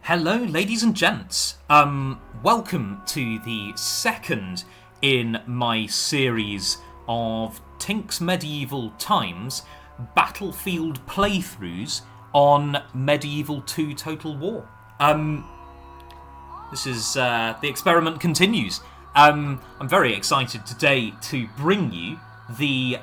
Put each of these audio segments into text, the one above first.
Hello, ladies and gents. Welcome to the second in my series of Tink's Medieval Times Battlefield playthroughs on Medieval 2 Total War. This is the experiment continues. I'm very excited today to bring you the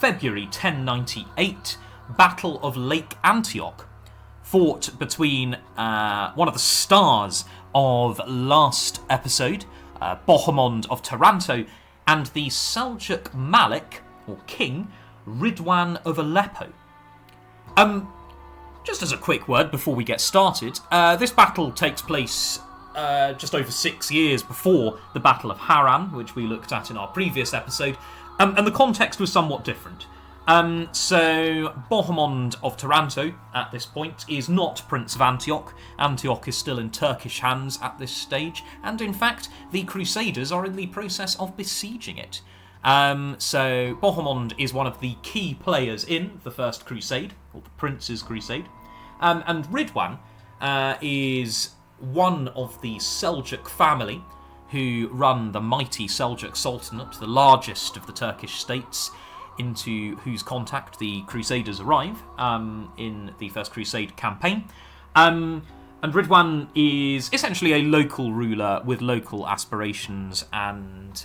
February 1098 Battle of Lake Antioch, fought between one of the stars of last episode, Bohemond of Taranto, and the Seljuk Malik, or king, Ridwan of Aleppo. Just as a quick word before we get started, this battle takes place just over 6 years before the Battle of Harran, which we looked at in our previous episode, and the context was somewhat different. So Bohemond of Taranto, at this point, is not Prince of Antioch. Antioch is still in Turkish hands at this stage, and in fact, the Crusaders are in the process of besieging it. So Bohemond is one of the key players in the First Crusade, or the Prince's Crusade, and Ridwan is one of the Seljuk family who run the mighty Seljuk Sultanate, the largest of the Turkish states, into whose contact the Crusaders arrive in the First Crusade campaign. And Ridwan is essentially a local ruler with local aspirations and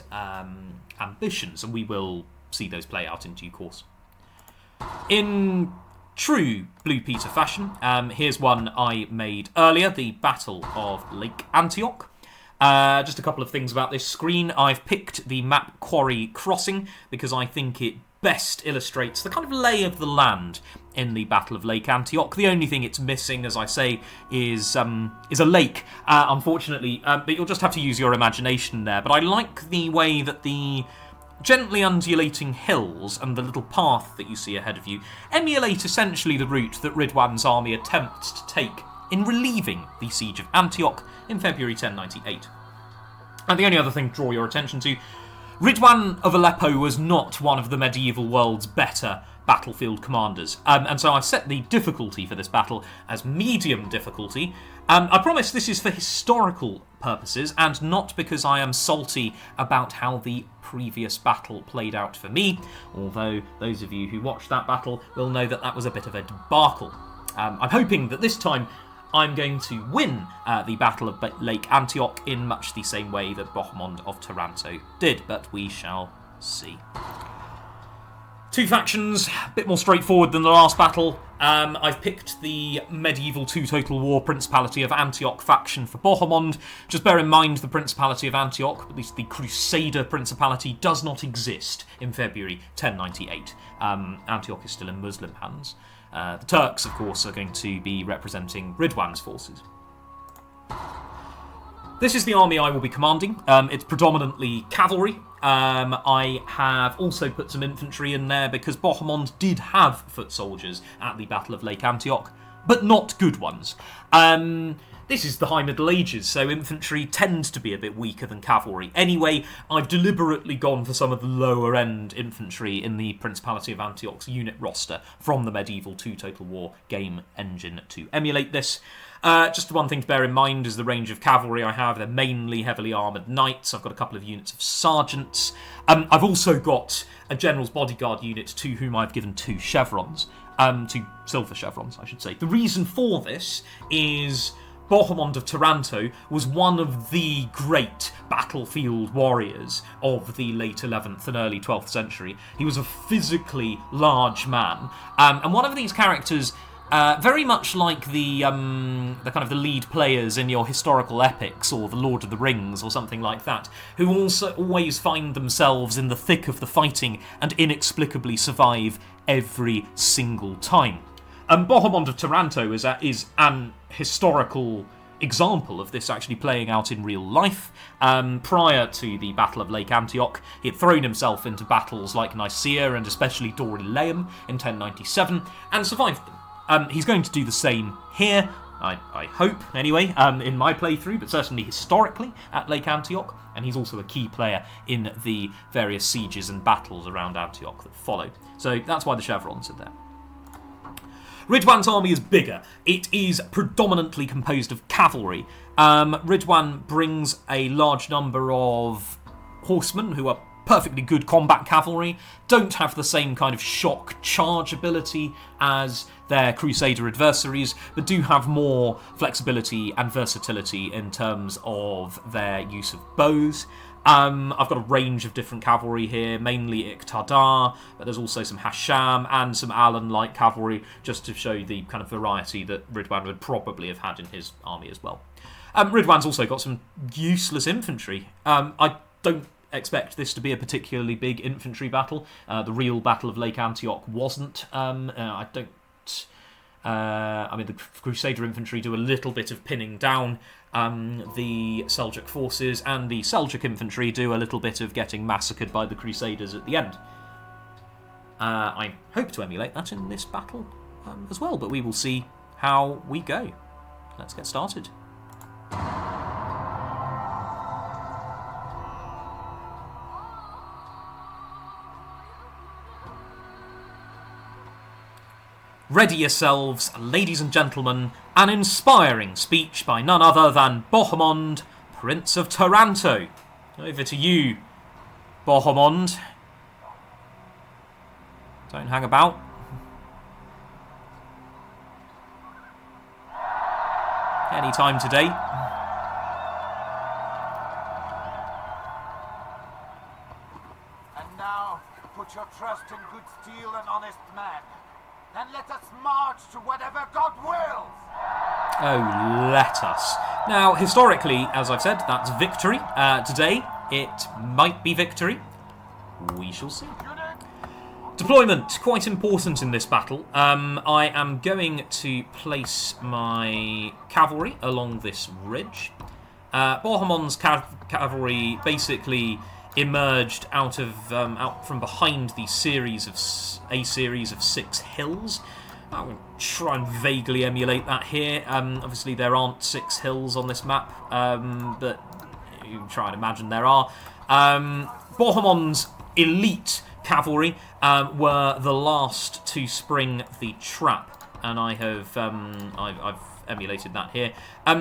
ambitions, and we will see those play out in due course. In true Blue Peter fashion, here's one I made earlier, the Battle of Lake Antioch. Just a couple of things about this screen. I've picked the map Quarry Crossing because I think it best illustrates the kind of lay of the land in the Battle of Lake Antioch. The only thing it's missing, as I say, is a lake, unfortunately, but you'll just have to use your imagination there. But I like the way that the gently undulating hills and the little path that you see ahead of you emulate essentially the route that Ridwan's army attempts to take in relieving the siege of Antioch in February 1098. And the only other thing to draw your attention to, Ridwan of Aleppo was not one of the medieval world's better battlefield commanders, and so I've set the difficulty for this battle as medium difficulty. I promise this is for historical purposes and not because I am salty about how the previous battle played out for me, although those of you who watched that battle will know that that was a bit of a debacle. I'm hoping that this time I'm going to win the Battle of Lake Antioch in much the same way that Bohemond of Taranto did, but we shall see. Two factions, a bit more straightforward than the last battle. I've picked the Medieval 2 Total War Principality of Antioch faction for Bohemond. Just bear in mind the Principality of Antioch, at least the Crusader Principality, does not exist in February 1098. Antioch is still in Muslim hands. The Turks, of course, are going to be representing Ridwan's forces. This is the army I will be commanding. It's predominantly cavalry. I have also put some infantry in there because Bohemond did have foot soldiers at the Battle of Lake Antioch, but not good ones. This is the High Middle Ages, so infantry tends to be a bit weaker than cavalry. Anyway, I've deliberately gone for some of the lower-end infantry in the Principality of Antioch's unit roster from the Medieval 2 Total War game engine to emulate this. Just one thing to bear in mind is the range of cavalry I have. They're mainly heavily armoured knights. I've got a couple of units of sergeants. I've also got a general's bodyguard unit to whom I've given 2 chevrons. 2 silver chevrons, I should say. The reason for this is Bohemond of Taranto was one of the great battlefield warriors of the late 11th and early 12th century. He was a physically large man, and one of these characters, very much like the kind of the lead players in your historical epics or the Lord of the Rings or something like that, who also always find themselves in the thick of the fighting and inexplicably survive every single time. Bohemond of Taranto is an historical example of this actually playing out in real life. Prior to the Battle of Lake Antioch, he had thrown himself into battles like Nicaea and especially Dorylaeum in 1097 and survived them. He's going to do the same here, I hope, anyway, in my playthrough, but certainly historically at Lake Antioch, and he's also a key player in the various sieges and battles around Antioch that follow. So that's why the chevrons are there. Ridwan's army is bigger. It is predominantly composed of cavalry. Ridwan brings a large number of horsemen who are perfectly good combat cavalry, don't have the same kind of shock charge ability as their Crusader adversaries, but do have more flexibility and versatility in terms of their use of bows. I've got a range of different cavalry here, mainly Iqtadar, but there's also some Hasham and some Alan-like cavalry, just to show the kind of variety that Ridwan would probably have had in his army as well. Ridwan's also got some useless infantry. I don't expect this to be a particularly big infantry battle. The real Battle of Lake Antioch wasn't. I mean, the Crusader infantry do a little bit of pinning down the Seljuk forces, and the Seljuk infantry do a little bit of getting massacred by the Crusaders at the end. I hope to emulate that in this battle as well, but we will see how we go. Let's get started. Ready yourselves, ladies and gentlemen, an inspiring speech by none other than Bohemond, Prince of Taranto. Over to you, Bohemond. Don't hang about. Any time today. And now, put your trust in good steel and honest man. And let us march to whatever God wills. Oh, let us. Now, historically, as I've said, that's victory. Today, it might be victory. We shall see. Deployment, quite important in this battle. I am going to place my cavalry along this ridge. Bohemond's cavalry basically emerged out from behind a series of 6 hills. I will try and vaguely emulate that here. Obviously, there aren't 6 hills on this map, but you can try and imagine there are. Bohemond's elite cavalry were the last to spring the trap, and I have I've emulated that here.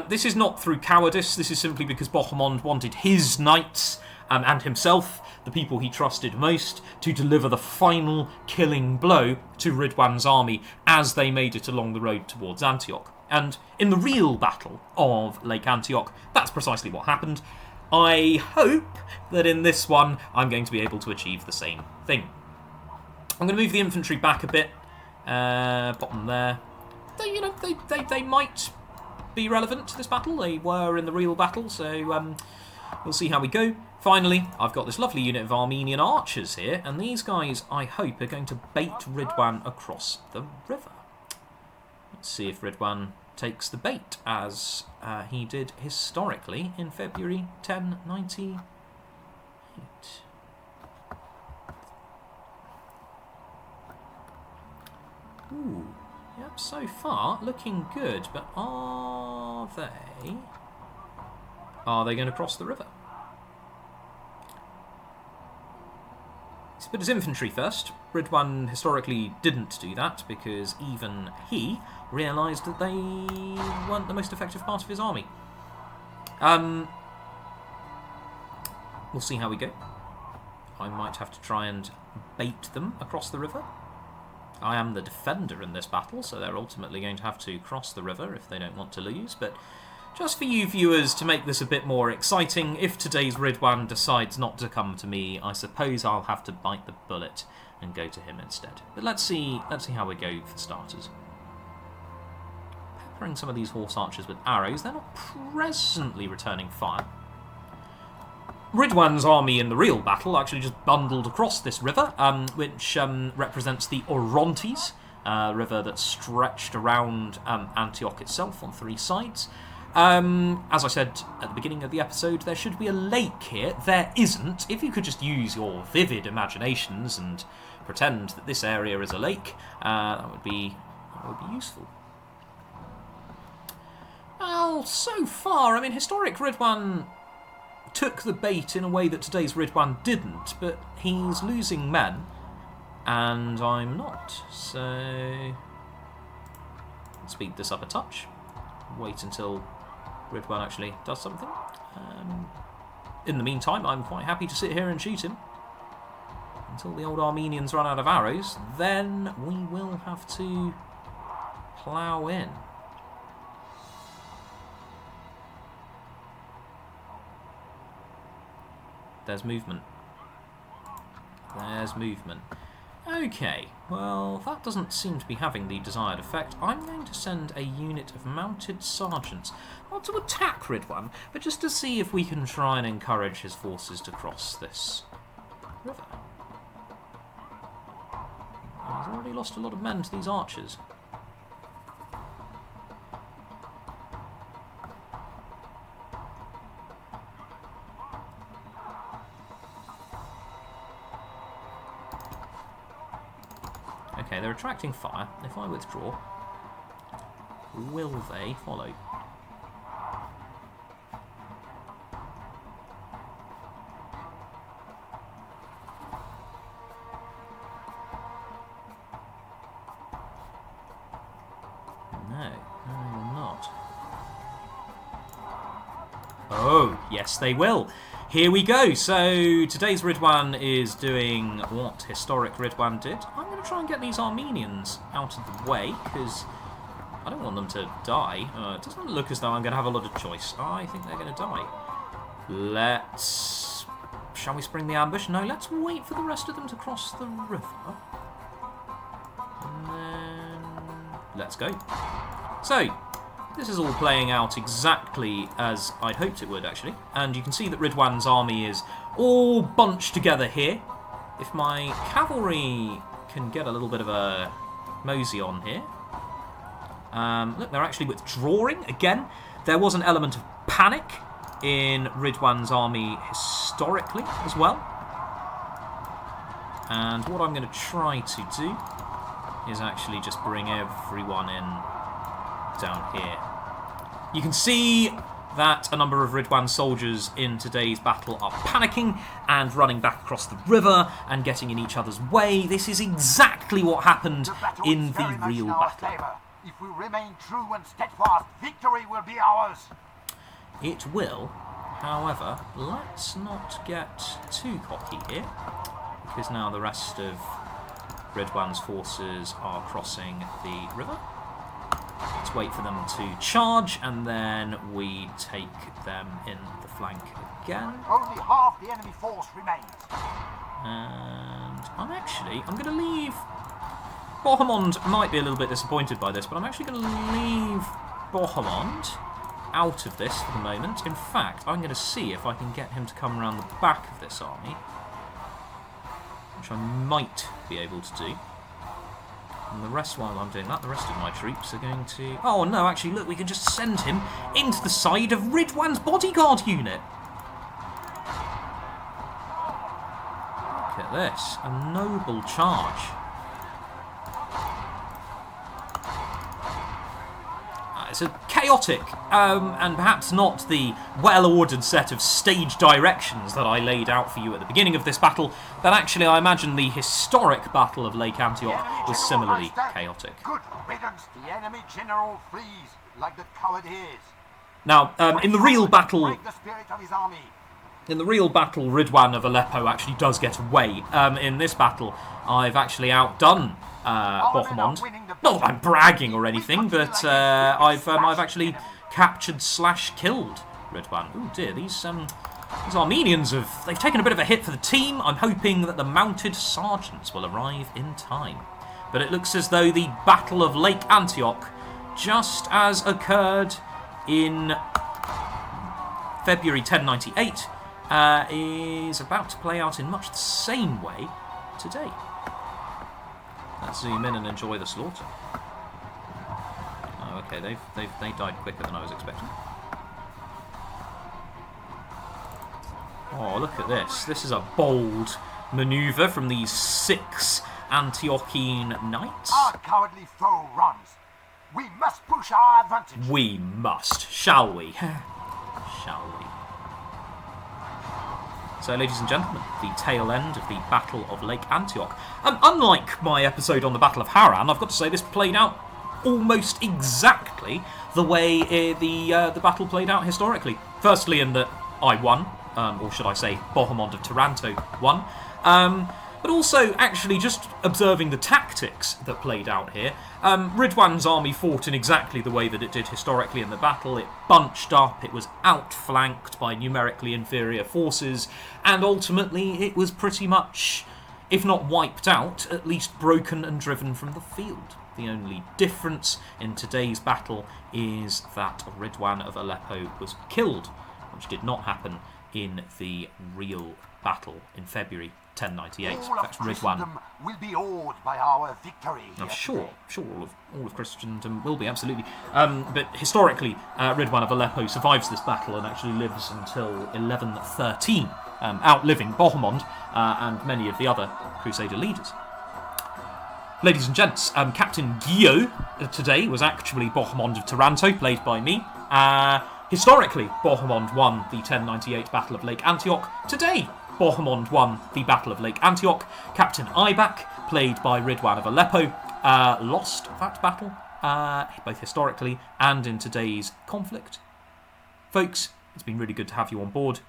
This is not through cowardice. This is simply because Bohemond wanted his knights and himself, the people he trusted most, to deliver the final killing blow to Ridwan's army as they made it along the road towards Antioch. And in the real battle of Lake Antioch, that's precisely what happened. I hope that in this one, I'm going to be able to achieve the same thing. I'm going to move the infantry back a bit, bottom there. They might be relevant to this battle. They were in the real battle, so we'll see how we go. Finally, I've got this lovely unit of Armenian archers here, and these guys, I hope, are going to bait Ridwan across the river. Let's see if Ridwan takes the bait, as he did historically in February 1098. Ooh, yep, so far looking good, but are they going to cross the river? Let's put his infantry first. Ridwan historically didn't do that because even he realised that they weren't the most effective part of his army. We'll see how we go. I might have to try and bait them across the river. I am the defender in this battle, so they're ultimately going to have to cross the river if they don't want to lose, but just for you viewers, to make this a bit more exciting, if today's Ridwan decides not to come to me, I suppose I'll have to bite the bullet and go to him instead. But let's see how we go for starters. Peppering some of these horse archers with arrows. They're not presently returning fire. Ridwan's army in the real battle actually just bundled across this river, which represents the Orontes, river that stretched around Antioch itself on 3 sides. As I said at the beginning of the episode, there should be a lake here. There isn't. If you could just use your vivid imaginations and pretend that this area is a lake, that would be useful. Well, so far, I mean, historic Ridwan took the bait in a way that today's Ridwan didn't, but he's losing men, and I'm not, so speed this up a touch. Wait until Ridwan actually does something. In the meantime, I'm quite happy to sit here and shoot him until the old Armenians run out of arrows. Then we will have to plough in. There's movement. There's movement. Okay, well, that doesn't seem to be having the desired effect. I'm going to send a unit of mounted sergeants, not to attack Ridwan, but just to see if we can try and encourage his forces to cross this river. He's already lost a lot of men to these archers. Okay, they're attracting fire. If I withdraw, will they follow? No, they will not. Oh, yes they will. Here we go. So today's Ridwan is doing what historic Ridwan did. I'm going to try and get these Armenians out of the way because I don't want them to die. It doesn't look as though I'm going to have a lot of choice. I think they're going to die. Let's... Shall we spring the ambush? No, let's wait for the rest of them to cross the river. And then... let's go. So... this is all playing out exactly as I'd hoped it would, actually. And you can see that Ridwan's army is all bunched together here. If my cavalry can get a little bit of a mosey on here. Look, they're actually withdrawing again. There was an element of panic in Ridwan's army historically as well. And what I'm going to try to do is actually just bring everyone in down here. You can see that a number of Ridwan soldiers in today's battle are panicking and running back across the river and getting in each other's way. This is exactly what happened in the real battle. If we remain true and steadfast, victory will be ours. It will. However, let's not get too cocky here, because now the rest of Ridwan's forces are crossing the river. Let's wait for them to charge, and then we take them in the flank again. Only half the enemy force remains. And I'm going to leave... Bohemond might be a little bit disappointed by this, but I'm actually going to leave Bohemond out of this for the moment. In fact, I'm going to see if I can get him to come around the back of this army, which I might be able to do. And the rest, while I'm doing that, the rest of my troops are going to... oh, no, actually, look, we can just send him into the side of Ridwan's bodyguard unit. Look at this. A noble charge. It's a chaotic and perhaps not the well-ordered set of stage directions that I laid out for you at the beginning of this battle, but actually I imagine the historic Battle of Lake Antioch was similarly chaotic. Good riddance, the enemy general flees like the coward he is. Now, in the real battle... break the spirit of his army. In the real battle, Ridwan of Aleppo actually does get away. In this battle, I've actually outdone Bohemond. Not that I'm bragging or anything, but I've actually captured / killed Ridwan. Oh dear, these Armenians they've taken a bit of a hit for the team. I'm hoping that the mounted sergeants will arrive in time. But it looks as though the Battle of Lake Antioch, just as occurred in February 1098, is about to play out in much the same way today. Let's zoom in and enjoy the slaughter. Oh, okay, they died quicker than I was expecting. Oh, look at this. This is a bold manoeuvre from these 6 Antiochene knights. Our cowardly foe runs. We must push our advantage. We must, shall we? Shall we? So, ladies and gentlemen, the tail end of the Battle of Lake Antioch. Unlike my episode on the Battle of Haran, I've got to say this played out almost exactly the way the battle played out historically. Firstly, in that I won, or should I say Bohemond of Taranto won, but also actually just observing the tactics that played out here. Ridwan's army fought in exactly the way that it did historically in the battle. It bunched up, it was outflanked by numerically inferior forces, and ultimately it was pretty much, if not wiped out, at least broken and driven from the field. The only difference in today's battle is that Ridwan of Aleppo was killed, which did not happen in the real battle in February 1098. In fact, Ridwan will be awed by our victory. I'm sure all of Christendom will be, absolutely. But historically, Ridwan of Aleppo survives this battle and actually lives until 1113, outliving Bohemond and many of the other Crusader leaders. Ladies and gents, Captain Guillaume today was actually Bohemond of Taranto, played by me. Historically, Bohemond won the 1098 Battle of Lake Antioch. Today, Bohemond won the Battle of Lake Antioch. Captain Ibak, played by Ridwan of Aleppo, lost that battle, both historically and in today's conflict. Folks, it's been really good to have you on board.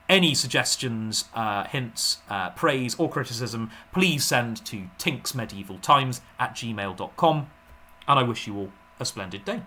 Any suggestions, hints, praise or criticism, please send to tinksmedievaltimes@gmail.com, and I wish you all a splendid day.